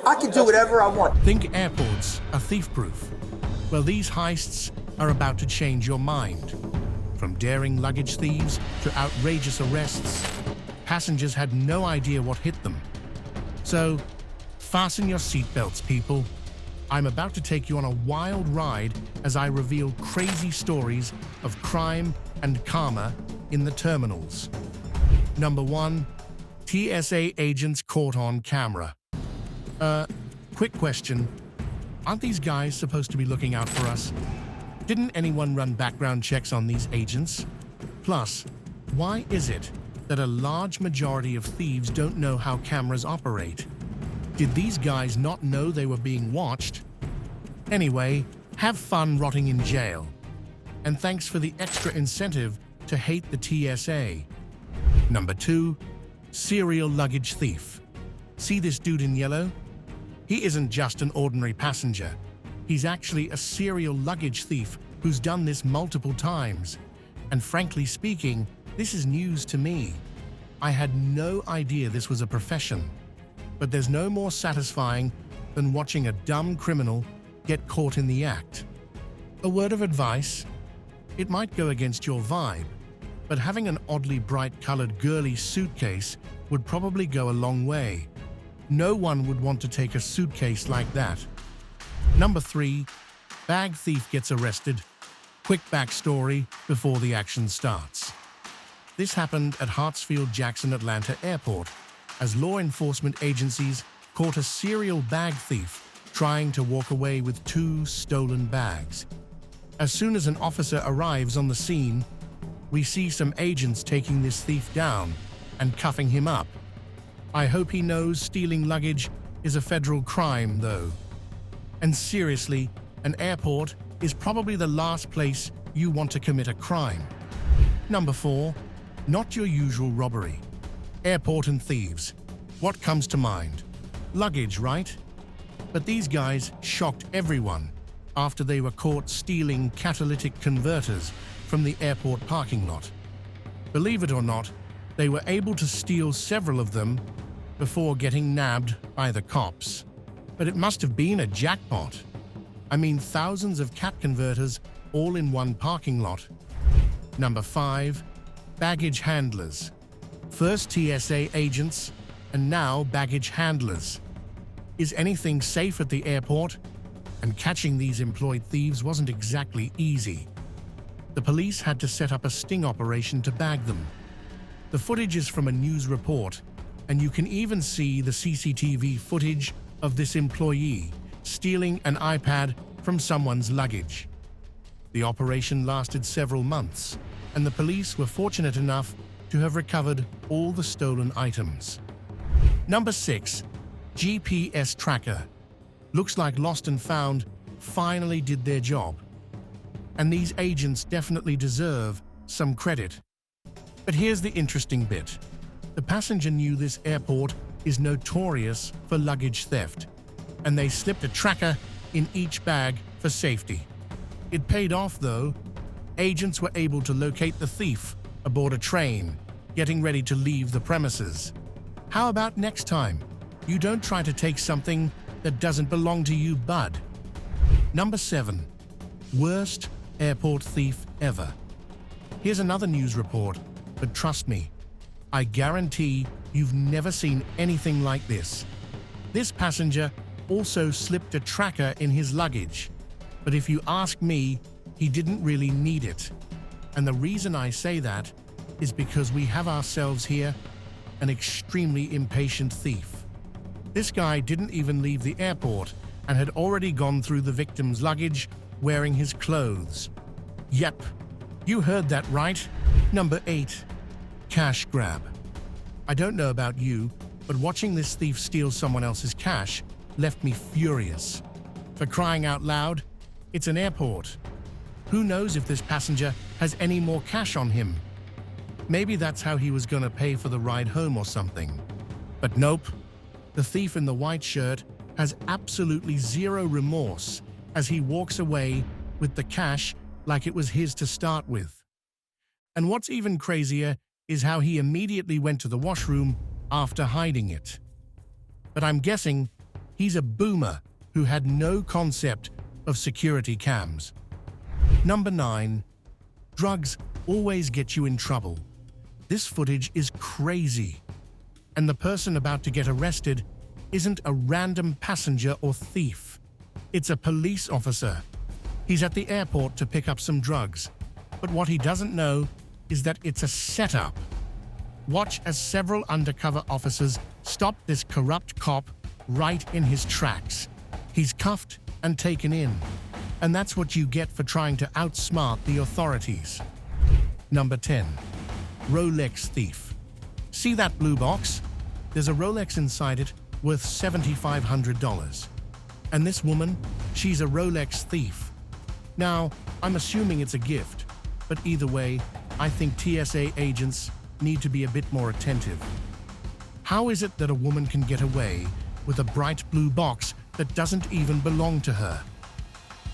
I can do whatever I want. Think airports are thief-proof? Well, these heists are about to change your mind. From daring luggage thieves to outrageous arrests, passengers had no idea what hit them. So, fasten your seatbelts, people. I'm about to take you on a wild ride as I reveal crazy stories of crime and karma in the terminals. Number 1. TSA agents caught on camera. Quick question. Aren't these guys supposed to be looking out for us? Didn't anyone run background checks on these agents? Plus, why is it that a large majority of thieves don't know how cameras operate? Did these guys not know they were being watched? Anyway, have fun rotting in jail. And thanks for the extra incentive to hate the TSA. Number 2. Serial luggage thief. See this dude in yellow? He isn't just an ordinary passenger. He's actually a serial luggage thief who's done this multiple times. And frankly speaking, this is news to me. I had no idea this was a profession. But there's no more satisfying than watching a dumb criminal get caught in the act. A word of advice: it might go against your vibe, but having an oddly bright-colored girly suitcase would probably go a long way. No one would want to take a suitcase like that. Number 3. Bag thief gets arrested. Quick backstory before the action starts. This happened at Hartsfield-Jackson Atlanta Airport as law enforcement agencies caught a serial bag thief trying to walk away with 2 stolen bags. As soon as an officer arrives on the scene, we see some agents taking this thief down and cuffing him up. I hope he knows stealing luggage is a federal crime, though. And seriously, an airport is probably the last place you want to commit a crime. Number 4. Not your usual robbery. Airport and thieves. What comes to mind? Luggage, right? But these guys shocked everyone after they were caught stealing catalytic converters from the airport parking lot. Believe it or not, they were able to steal several of them before getting nabbed by the cops. But it must have been a jackpot. I mean, thousands of cat converters all in one parking lot. Number 5. Baggage handlers. First TSA agents, and now baggage handlers. Is anything safe at the airport? And catching these employed thieves wasn't exactly easy. The police had to set up a sting operation to bag them. The footage is from a news report, and you can even see the CCTV footage of this employee stealing an iPad from someone's luggage. The operation lasted several months, and the police were fortunate enough to have recovered all the stolen items. Number 6. GPS tracker. Looks like Lost and Found finally did their job. And these agents definitely deserve some credit. But here's the interesting bit. The passenger knew this airport is notorious for luggage theft, and they slipped a tracker in each bag for safety. It paid off, though. Agents were able to locate the thief aboard a train, getting ready to leave the premises. How about next time? You don't try to take something that doesn't belong to you, bud. Number 7. Worst airport thief ever. Here's another news report, but trust me, I guarantee you've never seen anything like this. This passenger also slipped a tracker in his luggage, but if you ask me, he didn't really need it. And the reason I say that is because we have ourselves here an extremely impatient thief. This guy didn't even leave the airport and had already gone through the victim's luggage wearing his clothes. Yep, you heard that right. Number 8. Cash grab. I don't know about you, but watching this thief steal someone else's cash left me furious. For crying out loud, it's an airport. Who knows if this passenger has any more cash on him? Maybe that's how he was gonna pay for the ride home or something. But nope. The thief in the white shirt has absolutely zero remorse as he walks away with the cash like it was his to start with. And what's even crazier is how he immediately went to the washroom after hiding it. But I'm guessing He's a boomer who had no concept of security cams. Number 9. Drugs always get you in trouble. This footage is crazy. And the person about to get arrested isn't a random passenger or thief. It's a police officer. He's at the airport to pick up some drugs. But what he doesn't know is that it's a setup. Watch as several undercover officers stop this corrupt cop right in his tracks. He's cuffed and taken in. And that's what you get for trying to outsmart the authorities. Number 10. Rolex thief. See that blue box? There's a Rolex inside it worth $7,500. And this woman, she's a Rolex thief. Now, I'm assuming it's a gift, but either way, I think TSA agents need to be a bit more attentive. How is it that a woman can get away with a bright blue box that doesn't even belong to her?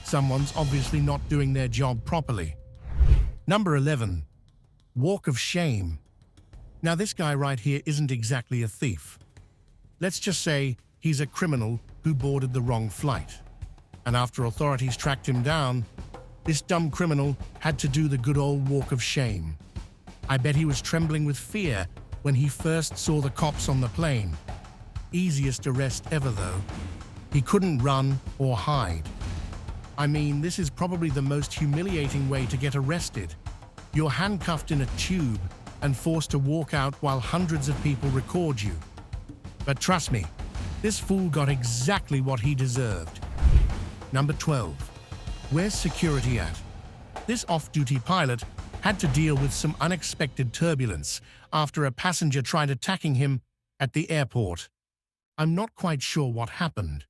Someone's obviously not doing their job properly. Number 11. Walk of shame. Now this guy right here isn't exactly a thief. Let's just say he's a criminal who boarded the wrong flight. And after authorities tracked him down, this dumb criminal had to do the good old walk of shame. I bet he was trembling with fear when he first saw the cops on the plane. Easiest arrest ever though. He couldn't run or hide. I mean, this is probably the most humiliating way to get arrested. You're handcuffed in a tube and forced to walk out while hundreds of people record you. But trust me, this fool got exactly what he deserved. Number 12. Where's security at? This off-duty pilot had to deal with some unexpected turbulence after a passenger tried attacking him at the airport. I'm not quite sure what happened.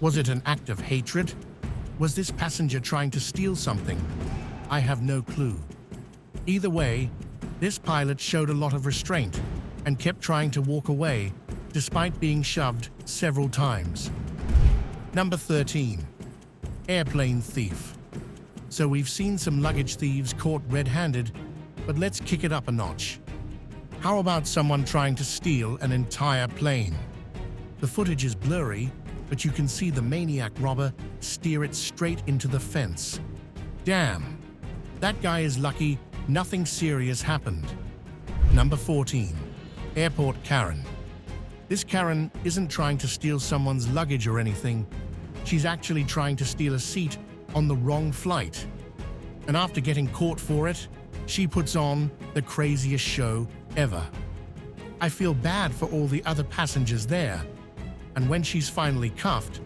Was it an act of hatred? Was this passenger trying to steal something? I have no clue. Either way, this pilot showed a lot of restraint and kept trying to walk away despite being shoved several times. Number 13. Airplane thief. So we've seen some luggage thieves caught red-handed, but let's kick it up a notch. How about someone trying to steal an entire plane? The footage is blurry, but you can see the maniac robber steer it straight into the fence. Damn, that guy is lucky nothing serious happened. Number 14. Airport Karen. This Karen isn't trying to steal someone's luggage or anything. She's actually trying to steal a seat on the wrong flight. And after getting caught for it, she puts on the craziest show ever. I feel bad for all the other passengers there. And when she's finally cuffed,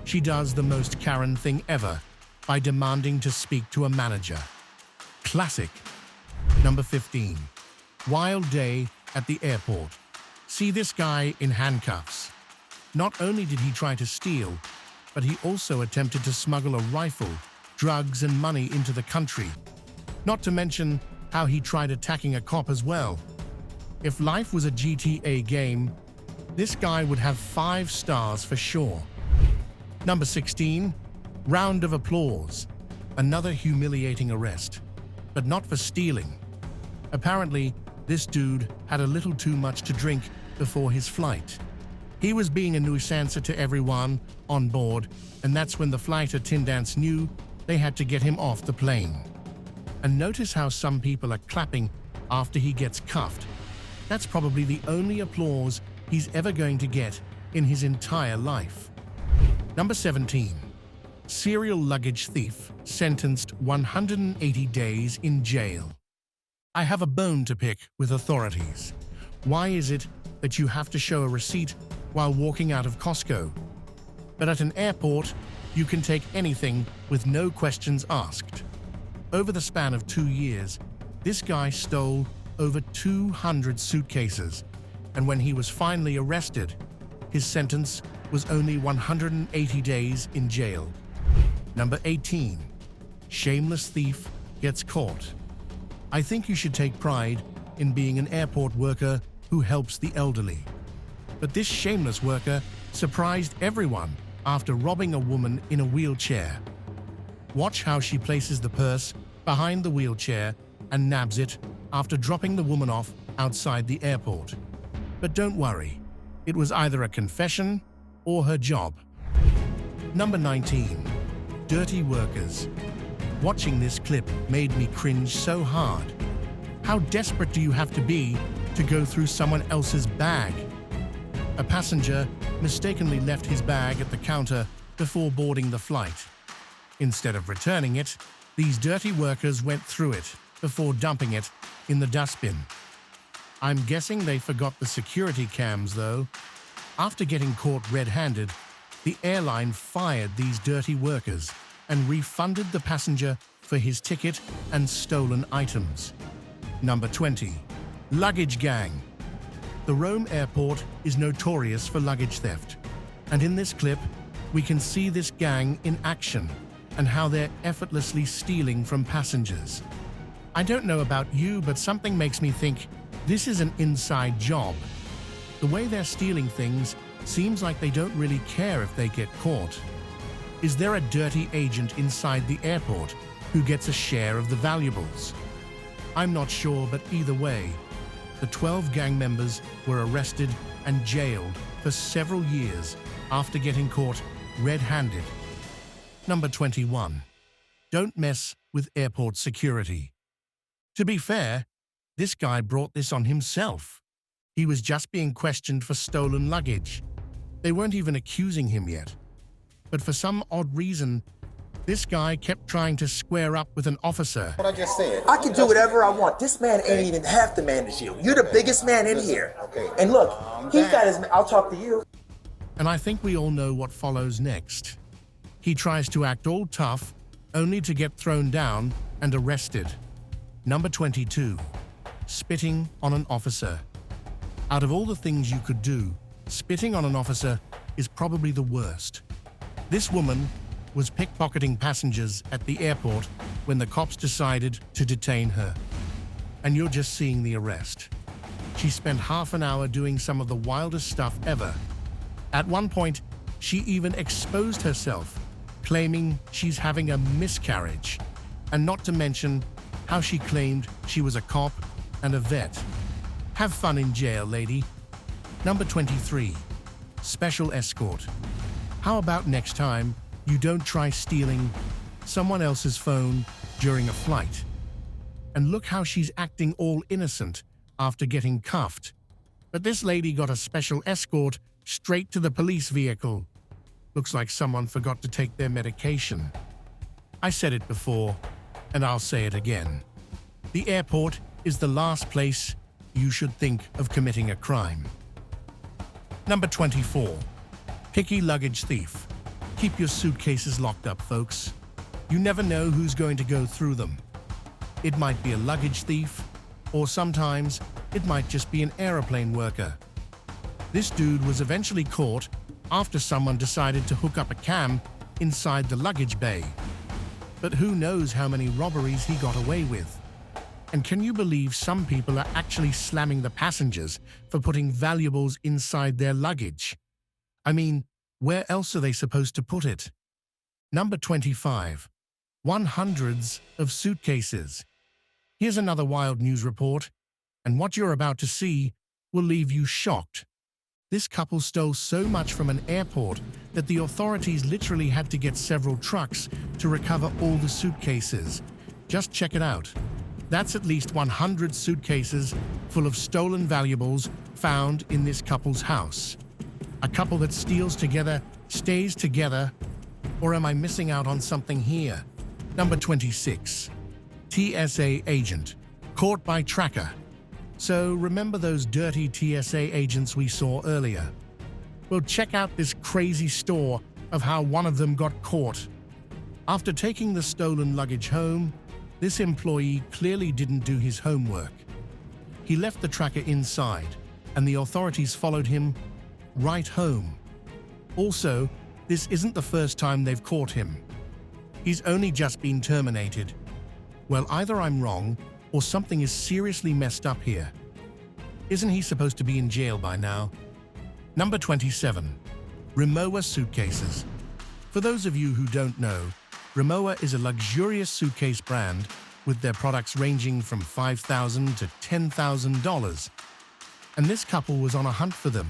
she does the most Karen thing ever by demanding to speak to a manager. Classic. Number 15. Wild day at the airport. See this guy in handcuffs. Not only did he try to steal, but he also attempted to smuggle a rifle, drugs, and money into the country. Not to mention how he tried attacking a cop as well. If life was a GTA game, this guy would have 5 stars for sure. Number 16. Round of applause. Another humiliating arrest, but not for stealing. Apparently, this dude had a little too much to drink before his flight. He was being a nuisance to everyone on board, and that's when the flight attendants knew they had to get him off the plane. And notice how some people are clapping after he gets cuffed. That's probably the only applause he's ever going to get in his entire life. Number 17. Serial luggage thief sentenced 180 days in jail. I have a bone to pick with authorities. Why is it that you have to show a receipt while walking out of Costco? But at an airport, you can take anything with no questions asked. Over the span of 2 years, this guy stole over 200 suitcases, and when he was finally arrested, his sentence was only 180 days in jail. Number 18. Shameless thief gets caught. I think you should take pride in being an airport worker who helps the elderly. But this shameless worker surprised everyone after robbing a woman in a wheelchair. Watch how she places the purse behind the wheelchair and nabs it after dropping the woman off outside the airport. But don't worry, it was either a confession or her job. Number 19. Dirty workers. Watching this clip made me cringe so hard. How desperate do you have to be to go through someone else's bag? A passenger mistakenly left his bag at the counter before boarding the flight. Instead of returning it, these dirty workers went through it before dumping it in the dustbin. I'm guessing they forgot the security cams, though. After getting caught red-handed, the airline fired these dirty workers and refunded the passenger for his ticket and stolen items. Number 20. Luggage gang. The Rome airport is notorious for luggage theft, and in this clip, we can see this gang in action and how they're effortlessly stealing from passengers. I don't know about you, but something makes me think this is an inside job. The way they're stealing things seems like they don't really care if they get caught. Is there a dirty agent inside the airport who gets a share of the valuables? I'm not sure, but either way, the 12 gang members were arrested and jailed for several years after getting caught red-handed. Number 21. Don't mess with airport security. To be fair, this guy brought this on himself. He was just being questioned for stolen luggage. They weren't even accusing him yet. But for some odd reason, this guy kept trying to square up with an officer. What I just said. I can do whatever I want. This man ain't even half the man as you. You're the biggest man in here. Okay. And look, he got his. I'll talk to you. And I think we all know what follows next. He tries to act all tough, only to get thrown down and arrested. Number 22. Spitting on an officer. Out of all the things you could do, spitting on an officer is probably the worst. This woman was pickpocketing passengers at the airport when the cops decided to detain her. And you're just seeing the arrest. She spent half an hour doing some of the wildest stuff ever. At one point, she even exposed herself, claiming she's having a miscarriage, and not to mention how she claimed she was a cop and a vet. Have fun in jail, lady. Number 23. Special escort. How about next time you don't try stealing someone else's phone during a flight? And look how she's acting all innocent after getting cuffed. But this lady got a special escort straight to the police vehicle. Looks like someone forgot to take their medication. I said it before, and I'll say it again. The airport is the last place you should think of committing a crime. Number 24. Picky luggage thief. Keep your suitcases locked up, folks. You never know who's going to go through them. It might be a luggage thief, or sometimes it might just be an airplane worker. This dude was eventually caught after someone decided to hook up a cam inside the luggage bay. But who knows how many robberies he got away with. And can you believe some people are actually slamming the passengers for putting valuables inside their luggage? I mean, where else are they supposed to put it? Number 25. 100s of suitcases. Here's another wild news report, and what you're about to see will leave you shocked. This couple stole so much from an airport that the authorities literally had to get several trucks to recover all the suitcases. Just check it out. That's at least 100 suitcases full of stolen valuables found in this couple's house. A couple that steals together stays together, or am I missing out on something here? Number 26. TSA agent, caught by tracker. So remember those dirty TSA agents we saw earlier? Well, check out this crazy story of how one of them got caught. After taking the stolen luggage home, this employee clearly didn't do his homework. He left the tracker inside, and the authorities followed him right home. Also, this isn't the first time they've caught him. He's only just been terminated. Well, either I'm wrong, or something is seriously messed up here. Isn't he supposed to be in jail by now? Number 27. Rimowa suitcases. For those of you who don't know, Rimowa is a luxurious suitcase brand with their products ranging from $5,000 to $10,000. And this couple was on a hunt for them.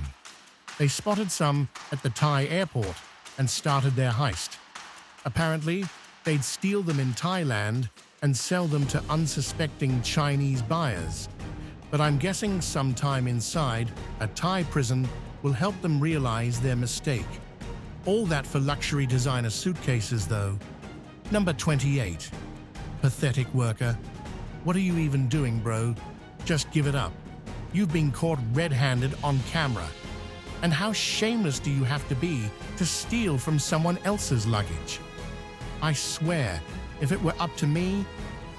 They spotted some at the Thai airport and started their heist. Apparently, they'd steal them in Thailand and sell them to unsuspecting Chinese buyers. But I'm guessing some time inside a Thai prison will help them realize their mistake. All that for luxury designer suitcases, though. Number 28. Pathetic worker. What are you even doing, bro? Just give it up. You've been caught red-handed on camera. And how shameless do you have to be to steal from someone else's luggage? I swear, if it were up to me,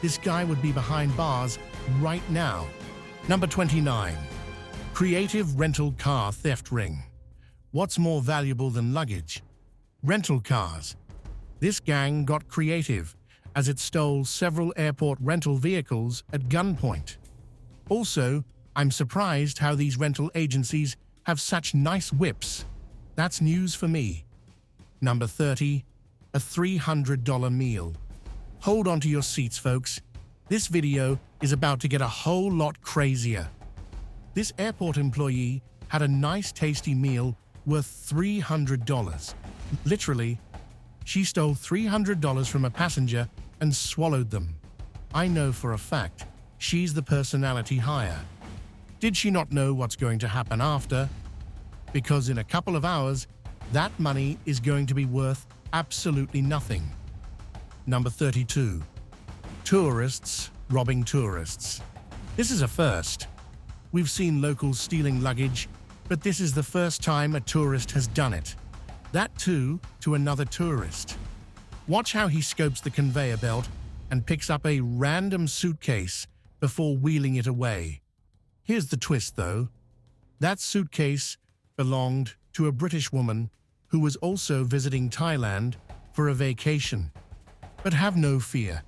this guy would be behind bars right now. Number 29. Creative rental car theft ring. What's more valuable than luggage? Rental cars. This gang got creative as it stole several airport rental vehicles at gunpoint. Also, I'm surprised how these rental agencies have such nice whips. That's news for me. Number 30. A $300 meal. Hold on to your seats, folks. This video is about to get a whole lot crazier. This airport employee had a nice tasty meal worth $300. Literally, she stole $300 from a passenger and swallowed them. I know for a fact she's the personality hire. Did she not know what's going to happen after? Because in a couple of hours, that money is going to be worth absolutely nothing. Number 32. Tourists robbing tourists. This is a first. We've seen locals stealing luggage, but this is the first time a tourist has done it. That too, to another tourist. Watch how he scopes the conveyor belt and picks up a random suitcase before wheeling it away. Here's the twist, though. That suitcase belonged to a British woman who was also visiting Thailand for a vacation. But have no fear.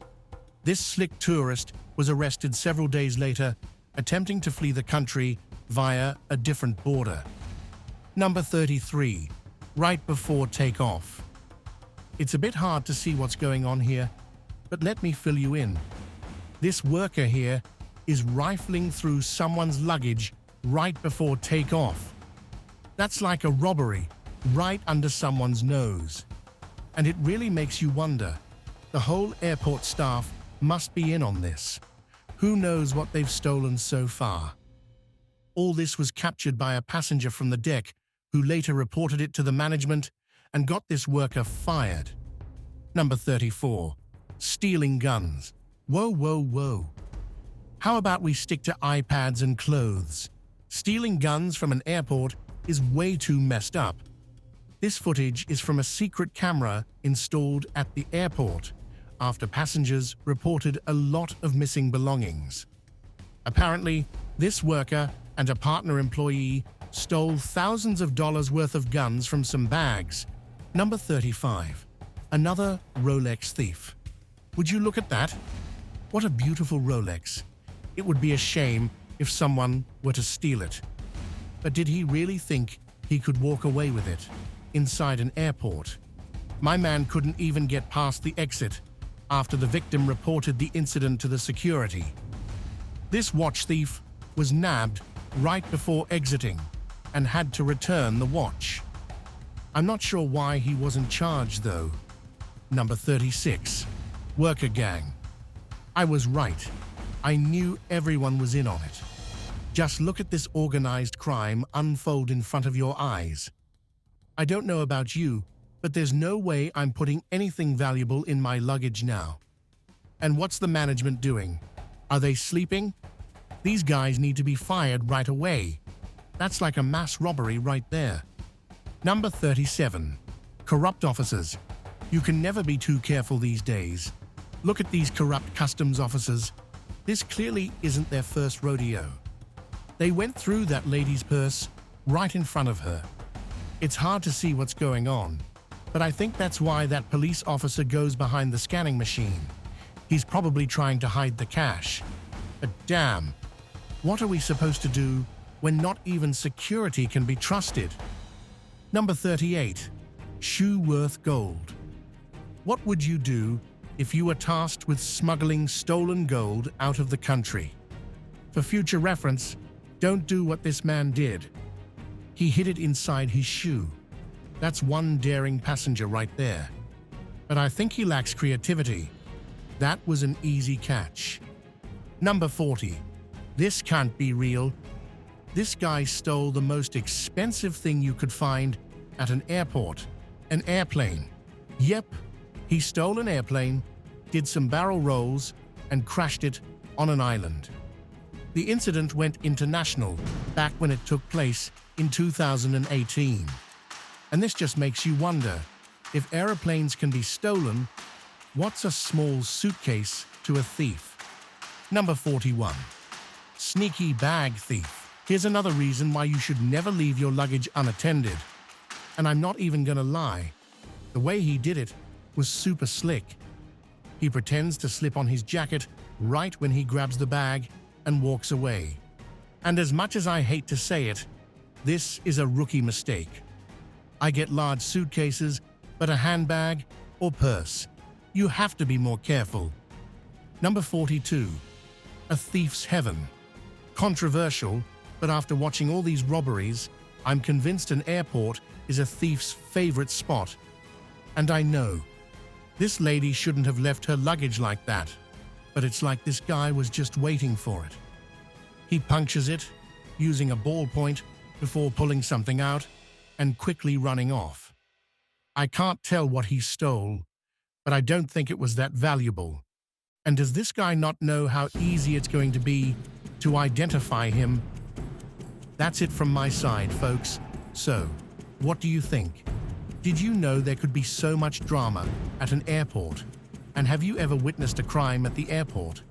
This slick tourist was arrested several days later, attempting to flee the country via a different border. Number 33. Right before takeoff. It's a bit hard to see what's going on here, but let me fill you in. This worker here is rifling through someone's luggage right before takeoff. That's like a robbery right under someone's nose. And it really makes you wonder. The whole airport staff must be in on this. Who knows what they've stolen so far? All this was captured by a passenger from the deck who later reported it to the management and got this worker fired. Number 34. Stealing guns. Whoa, whoa, whoa. How about we stick to iPads and clothes? Stealing guns from an airport is way too messed up. This footage is from a secret camera installed at the airport after passengers reported a lot of missing belongings. Apparently, this worker and a partner employee stole thousands of dollars worth of guns from some bags. Number 35. Another Rolex thief. Would you look at that? What a beautiful Rolex. It would be a shame if someone were to steal it. But did he really think he could walk away with it inside an airport? My man couldn't even get past the exit after the victim reported the incident to the security. This watch thief was nabbed right before exiting and had to return the watch. I'm not sure why he wasn't charged, though. Number 36. Worker gang. I was right. I knew everyone was in on it. Just look at this organized crime unfold in front of your eyes. I don't know about you, but there's no way I'm putting anything valuable in my luggage now. And what's the management doing? Are they sleeping? These guys need to be fired right away. That's like a mass robbery right there. Number 37. Corrupt officers. You can never be too careful these days. Look at these corrupt customs officers. This clearly isn't their first rodeo. They went through that lady's purse right in front of her. It's hard to see what's going on, but I think that's why that police officer goes behind the scanning machine. He's probably trying to hide the cash. But damn, what are we supposed to do when not even security can be trusted? Number 38. Shoe worth gold. What would you do if you were tasked with smuggling stolen gold out of the country? For future reference, don't do what this man did. He hid it inside his shoe. That's one daring passenger right there. But I think he lacks creativity. That was an easy catch. Number 40. This can't be real. This guy stole the most expensive thing you could find at an airport. An airplane. Yep, he stole an airplane, did some barrel rolls, and crashed it on an island. The incident went international back when it took place in 2018. And this just makes you wonder, if aeroplanes can be stolen, what's a small suitcase to a thief? Number 41. Sneaky bag thief. Here's another reason why you should never leave your luggage unattended. And I'm not even gonna lie, the way he did it was super slick. He pretends to slip on his jacket right when he grabs the bag and walks away. And as much as I hate to say it, this is a rookie mistake. I get large suitcases, but a handbag or purse, you have to be more careful. Number 42. A thief's heaven. Controversial, but after watching all these robberies, I'm convinced an airport is a thief's favorite spot. And I know, this lady shouldn't have left her luggage like that, but it's like this guy was just waiting for it. He punctures it, using a ballpoint before pulling something out and quickly running off. I can't tell what he stole, but I don't think it was that valuable. And does this guy not know how easy it's going to be to identify him? That's it from my side, folks. So, what do you think? Did you know there could be so much drama at an airport? And have you ever witnessed a crime at the airport?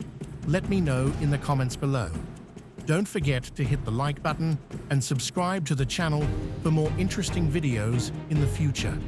Let me know in the comments below. Don't forget to hit the like button and subscribe to the channel for more interesting videos in the future.